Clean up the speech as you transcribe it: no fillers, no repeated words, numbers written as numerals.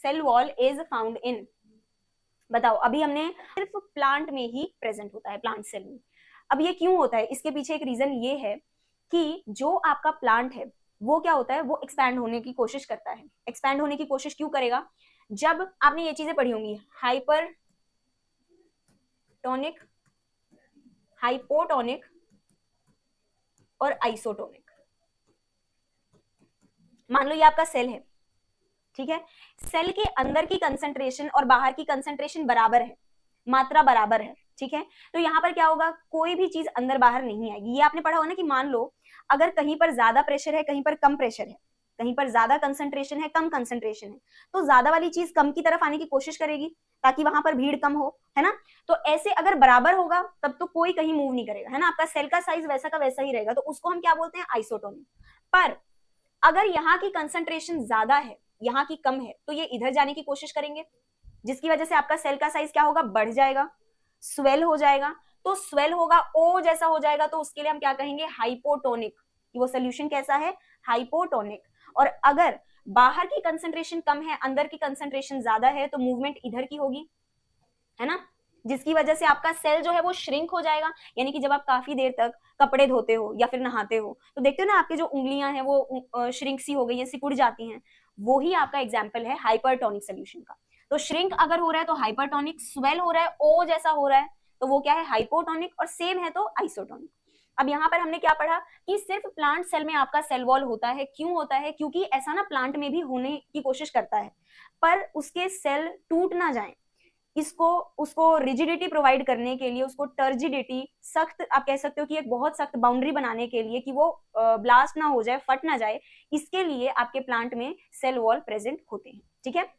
Cell wall is found in? बताओ, अभी हमने सिर्फ प्लांट में ही प्रेजेंट होता है, प्लांट सेल में। अब ये क्यों होता है, इसके पीछे एक रीजन ये है कि जो आपका प्लांट है वो क्या होता है, वो एक्सपैंड होने की कोशिश करता है। एक्सपैंड होने की कोशिश क्यों करेगा? जब आपने ये चीजें पढ़ी होंगी, हाइपरटोनिक, हाइपोटोनिक और आइसोटोनिक। मान लो ये आपका सेल है, ठीक है, सेल के अंदर की कंसंट्रेशन और बाहर की कंसंट्रेशन बराबर है, मात्रा बराबर है, ठीक है। तो यहां पर क्या होगा, कोई भी चीज अंदर बाहर नहीं आएगी। ये आपने पढ़ा होगा ना कि मान लो अगर कहीं पर ज्यादा प्रेशर है, कहीं पर कम प्रेशर है, कहीं पर ज्यादा कंसंट्रेशन है, कम कंसंट्रेशन है, तो ज्यादा वाली चीज कम की तरफ आने की कोशिश करेगी ताकि वहां पर भीड़ कम हो, है ना। तो ऐसे अगर बराबर होगा तब तो कोई कहीं मूव नहीं करेगा, है ना। आपका सेल का साइज वैसा का वैसा ही रहेगा, तो उसको हम क्या बोलते हैं, आइसोटोनिक। पर अगर यहाँ की कंसंट्रेशन ज्यादा है, यहाँ की कम है, तो ये इधर जाने की कोशिश करेंगे, जिसकी वजह से आपका सेल का साइज क्या होगा, बढ़ जाएगा, स्वेल हो जाएगा। तो स्वेल होगा, ओ जैसा हो जाएगा, तो उसके लिए हम क्या कहेंगे, हाइपोटोनिक। वो सोल्यूशन कैसा है, हाइपोटोनिक। और अगर बाहर की कंसंट्रेशन कम है, अंदर की कंसंट्रेशन ज्यादा है, तो मूवमेंट इधर की होगी, है ना, जिसकी वजह से आपका सेल जो है वो श्रिंक हो जाएगा। यानी कि जब आप काफी देर तक कपड़े धोते हो या फिर नहाते हो, तो देखते हो ना आपकी जो उंगलियां हैं वो श्रिंक सी हो गई है, सिकुड़ जाती हैं। वो ही आपका एग्जाम्पल है हाइपरटोनिक सोल्यूशन का। तो श्रिंक अगर हो रहा है तो हाइपरटोनिक, स्वेल हो रहा है, ओ जैसा हो रहा है, तो वो क्या है, हाइपोटोनिक, और सेम है तो आइसोटोनिक। अब यहाँ पर हमने क्या पढ़ा कि सिर्फ प्लांट सेल में आपका सेल वॉल होता है। क्यों होता है, क्योंकि ऐसा ना प्लांट में भी होने की कोशिश करता है, पर उसके सेल टूट ना जाए, इसको उसको रिजिडिटी प्रोवाइड करने के लिए, उसको टर्जिडिटी, सख्त आप कह सकते हो कि एक बहुत सख्त बाउंड्री बनाने के लिए कि वो ब्लास्ट ना हो जाए, फट ना जाए, इसके लिए आपके प्लांट में सेल वॉल प्रेजेंट होते हैं, ठीक है।